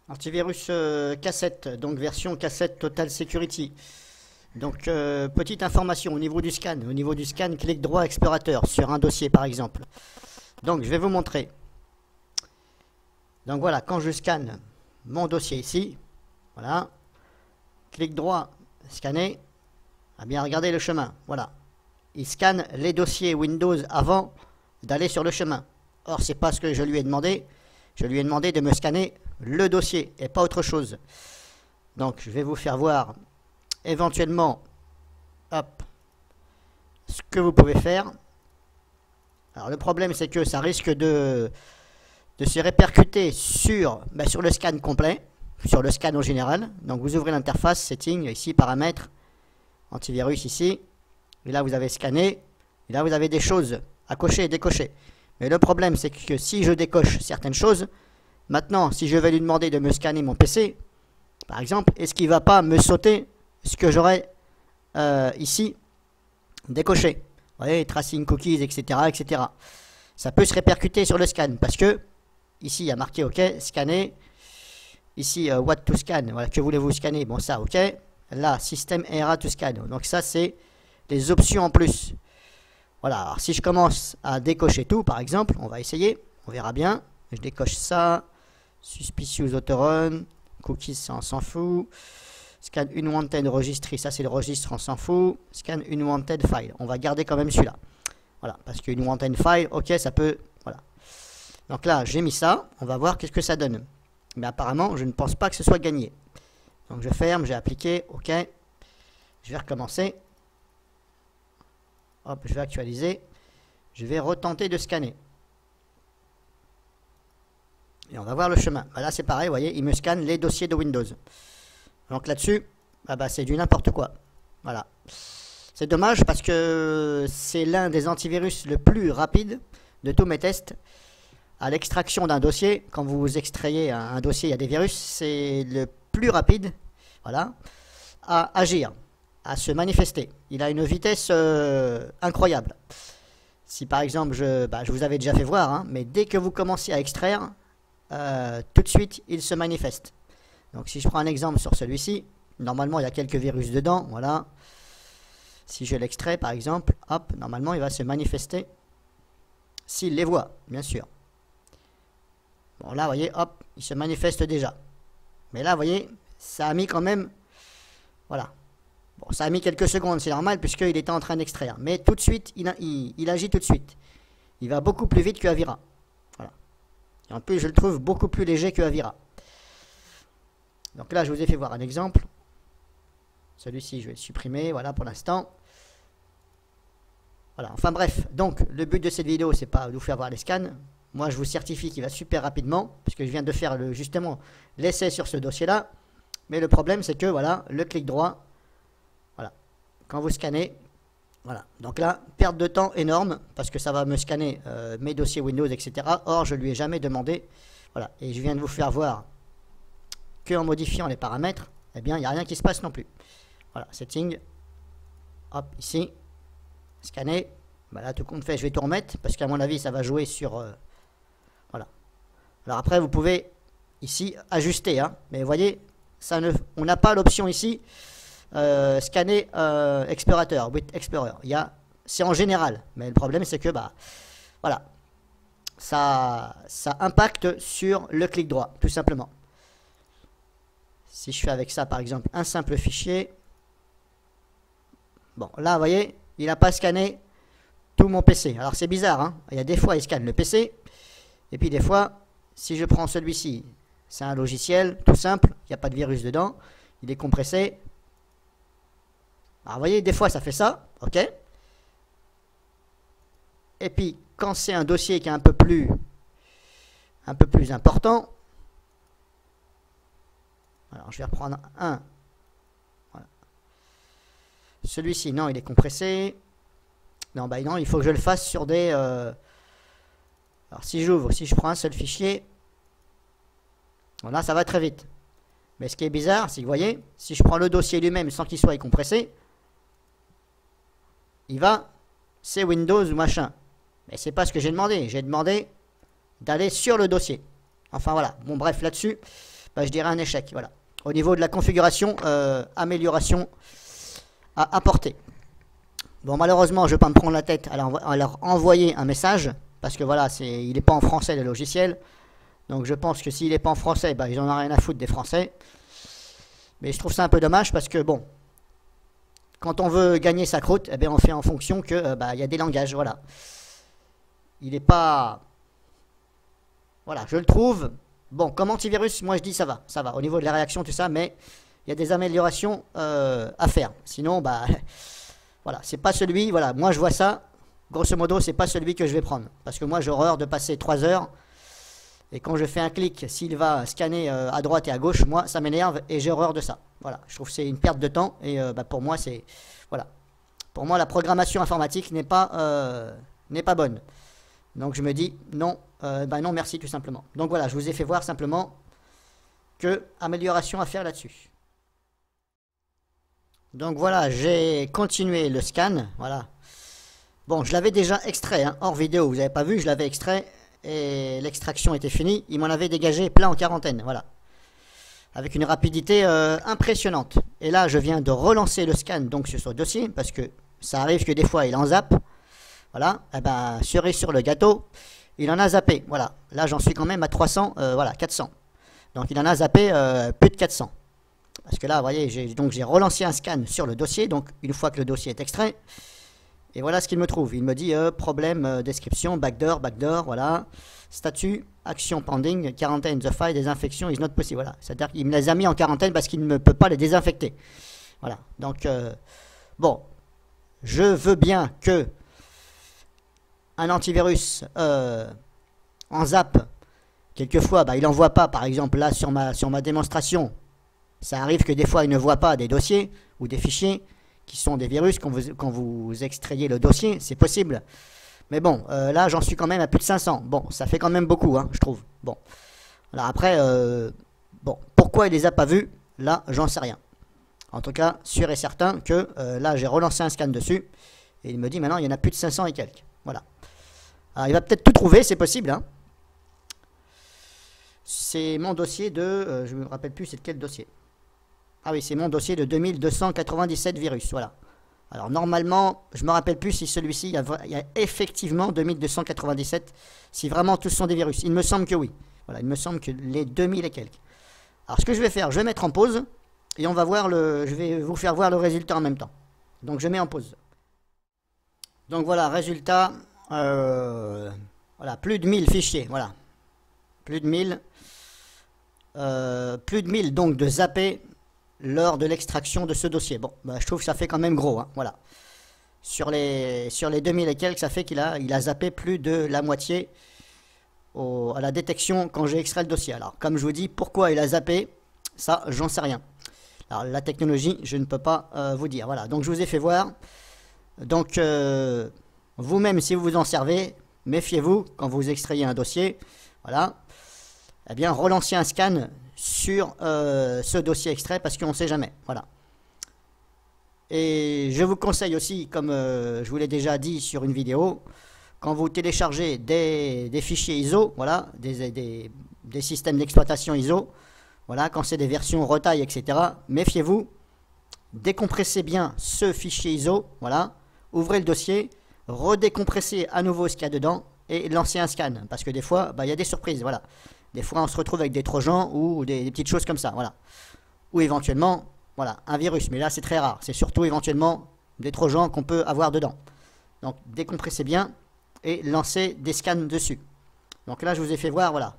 Antivirus cassette, donc version cassette Total Security. Donc petite information au niveau du scan. Au niveau du scan, clic droit explorateur sur un dossier par exemple. Donc je vais vous montrer. Donc voilà, quand je scanne mon dossier ici, voilà, clic droit, scanner, à bien regarder le chemin. Voilà, il scanne les dossiers Windows avant d'aller sur le chemin. Or c'est pas ce que je lui ai demandé. Je lui ai demandé de me scanner le dossier et pas autre chose. Donc je vais vous faire voir éventuellement, hop, ce que vous pouvez faire. Alors le problème c'est que ça risque de se répercuter sur le scan complet, sur le scan en général. Donc vous ouvrez l'interface, setting, ici paramètres, antivirus ici, et là vous avez scanné, et là vous avez des choses à cocher et décocher. Mais le problème c'est que si je décoche certaines choses, maintenant si je vais lui demander de me scanner mon PC, par exemple, est-ce qu'il ne va pas me sauter ce que j'aurais ici décoché? Vous voyez, tracing cookies, etc., etc. Ça peut se répercuter sur le scan parce que ici il y a marqué OK, scanner. Ici, what to scan, voilà, que voulez-vous scanner? Bon, ça, OK. Là, système era to scan. Donc ça, c'est les options en plus. Voilà, alors si je commence à décocher tout, par exemple, on va essayer, on verra bien. Je décoche ça, suspicious autorun, cookies, ça on s'en fout. Scan unwanted registry, ça c'est le registre, on s'en fout. Scan unwanted file, on va garder quand même celui-là. Voilà, parce que unwanted file, ok, ça peut, voilà. Donc là, j'ai mis ça, on va voir qu'est-ce que ça donne. Mais apparemment, je ne pense pas que ce soit gagné. Donc je ferme, j'ai appliqué, ok. Je vais recommencer. Hop, je vais actualiser. Je vais retenter de scanner. Et on va voir le chemin. Bah là, c'est pareil, vous voyez, il me scanne les dossiers de Windows. Donc là-dessus, c'est du n'importe quoi. Voilà. C'est dommage parce que c'est l'un des antivirus le plus rapide de tous mes tests. À l'extraction d'un dossier, quand vous extrayez un dossier, il y a des virus, c'est le plus rapide, voilà, à agir, à se manifester. Il a une vitesse incroyable. Si par exemple, je vous avais déjà fait voir, hein, mais dès que vous commencez à extraire, tout de suite, il se manifeste. Donc si je prends un exemple sur celui-ci, normalement il y a quelques virus dedans, voilà. Si je l'extrais par exemple, hop, normalement il va se manifester s'il les voit, bien sûr. Bon là, vous voyez, hop, il se manifeste déjà. Mais là, vous voyez, ça a mis quand même, voilà. Bon, ça a mis quelques secondes, c'est normal puisqu'il était en train d'extraire. Mais tout de suite, il agit tout de suite. Il va beaucoup plus vite que Avira. Voilà. Et en plus, je le trouve beaucoup plus léger que Avira. Donc là, je vous ai fait voir un exemple. Celui-ci, je vais le supprimer, voilà, pour l'instant. Voilà, enfin bref. Donc, le but de cette vidéo, c'est pas de vous faire voir les scans. Moi, je vous certifie qu'il va super rapidement, puisque je viens de faire justement l'essai sur ce dossier-là. Mais le problème, c'est que, voilà, le clic droit, voilà, quand vous scannez, voilà. Donc là, perte de temps énorme, parce que ça va me scanner mes dossiers Windows, etc. Or, je lui ai jamais demandé, voilà, et je viens de vous faire voir qu'en modifiant les paramètres, eh bien, il n'y a rien qui se passe non plus. Voilà, setting, hop, ici, scanner, voilà, tout compte fait, je vais tout remettre, parce qu'à mon avis, ça va jouer sur... voilà. Alors après, vous pouvez ici ajuster, hein, mais vous voyez, on n'a pas l'option ici scanner explorateur, with Explorer. C'est en général, mais le problème c'est que voilà, ça impacte sur le clic droit, tout simplement. Si je fais avec ça, par exemple, un simple fichier, bon, là, vous voyez, il n'a pas scanné tout mon PC. Alors c'est bizarre, hein, il y a des fois il scanne le PC. Et puis des fois, si je prends celui-ci, c'est un logiciel tout simple, il n'y a pas de virus dedans, il est compressé. Alors vous voyez, des fois ça fait ça, ok. Et puis quand c'est un dossier qui est un peu plus important, alors je vais reprendre un. Voilà. Celui-ci, non, il est compressé. Non, non, il faut que je le fasse sur des... alors si j'ouvre, si je prends un seul fichier, voilà, ça va très vite. Mais ce qui est bizarre, c'est que vous voyez, si je prends le dossier lui-même sans qu'il soit compressé, il va, c'est Windows ou machin. Mais c'est pas ce que j'ai demandé. J'ai demandé d'aller sur le dossier. Enfin voilà, bon bref, là-dessus, bah, je dirais un échec. Voilà. Au niveau de la configuration, amélioration à apporter. Bon, malheureusement, je ne vais pas me prendre la tête à leur envoyer un message, parce que voilà, il n'est pas en français le logiciel. Donc je pense que s'il n'est pas en français, bah, ils n'en ont rien à foutre des Français. Mais je trouve ça un peu dommage parce que bon, quand on veut gagner sa croûte, eh bien, on fait en fonction que bah, y a des langages, voilà. Il n'est pas... Voilà, je le trouve... Bon, comme antivirus, moi je dis ça va. Au niveau de la réaction, tout ça, mais il y a des améliorations à faire. Sinon, bah... Voilà, c'est pas celui... Voilà, moi je vois ça, grosso modo, c'est pas celui que je vais prendre. Parce que moi j'ai horreur de passer 3 heures... Et quand je fais un clic, s'il va scanner à droite et à gauche, moi, ça m'énerve et j'ai horreur de ça. Voilà, je trouve que c'est une perte de temps et bah, pour moi, c'est... Voilà. Pour moi, la programmation informatique n'est pas bonne. Donc je me dis, non, bah non, merci tout simplement. Donc voilà, je vous ai fait voir simplement que amélioration à faire là-dessus. Donc voilà, j'ai continué le scan, voilà. Bon, je l'avais déjà extrait, hein, hors vidéo, vous n'avez pas vu, je l'avais extrait... Et l'extraction était finie, il m'en avait dégagé plein en quarantaine, voilà. Avec une rapidité impressionnante. Et là, je viens de relancer le scan donc sur ce dossier, parce que ça arrive que des fois il en zappe. Voilà, et ben cerise sur le gâteau, il en a zappé, voilà. Là, j'en suis quand même à 300, voilà, 400. Donc il en a zappé plus de 400. Parce que là, vous voyez, j'ai relancé un scan sur le dossier, donc une fois que le dossier est extrait. Et voilà ce qu'il me trouve. Il me dit problème, description, backdoor, voilà. Statut, action pending, quarantaine the file, désinfection is not possible. Voilà. C'est-à-dire qu'il me les a mis en quarantaine parce qu'il ne peut pas les désinfecter. Voilà. Donc, bon, je veux bien que un antivirus en zap, quelquefois, bah, il n'en voit pas. Par exemple, là, sur ma démonstration, ça arrive que des fois, il ne voit pas des dossiers ou des fichiers qui sont des virus, quand vous extrayez le dossier, c'est possible. Mais bon, là, j'en suis quand même à plus de 500. Bon, ça fait quand même beaucoup, hein, je trouve. Bon, alors après, bon, pourquoi il les a pas vus? Là, j'en sais rien. En tout cas, sûr et certain que là, j'ai relancé un scan dessus, et il me dit maintenant, il y en a plus de 500 et quelques. Voilà. Alors, il va peut-être tout trouver, c'est possible, hein. C'est mon dossier de... je ne me rappelle plus, c'est de quel dossier? Ah oui, c'est mon dossier de 2297 virus, voilà. Alors normalement, je me rappelle plus si celui-ci, il y a effectivement 2297, si vraiment tous sont des virus. Il me semble que oui. Voilà, il me semble que les 2000 et quelques. Alors ce que je vais faire, je vais mettre en pause, et on va voir je vais vous faire voir le résultat en même temps. Donc je mets en pause. Donc voilà, résultat, voilà, plus de 1000 fichiers, voilà. Plus de 1000, donc de zappés lors de l'extraction de ce dossier. Bon, bah, je trouve que ça fait quand même gros, hein, voilà. Sur les 2000 et quelques, ça fait qu'il a zappé plus de la moitié à la détection quand j'ai extrait le dossier. Alors, comme je vous dis, pourquoi il a zappé, ça, j'en sais rien. Alors, la technologie, je ne peux pas vous dire. Voilà, donc je vous ai fait voir. Donc, vous-même, si vous vous en servez, méfiez-vous quand vous extrayez un dossier. Voilà. Eh bien, relancez un scan sur ce dossier extrait parce qu'on ne sait jamais. Voilà. Et je vous conseille aussi, comme je vous l'ai déjà dit sur une vidéo, quand vous téléchargez des fichiers ISO, voilà, des systèmes d'exploitation ISO, voilà, quand c'est des versions retail, etc., méfiez-vous, décompressez bien ce fichier ISO, voilà, ouvrez le dossier, redécompressez à nouveau ce qu'il y a dedans et lancez un scan. Parce que des fois, bah, y a des surprises, voilà. Des fois, on se retrouve avec des trojans ou des petites choses comme ça, voilà. Ou éventuellement, voilà, un virus. Mais là, c'est très rare. C'est surtout éventuellement des trojans qu'on peut avoir dedans. Donc, décompressez bien et lancez des scans dessus. Donc là, je vous ai fait voir, voilà.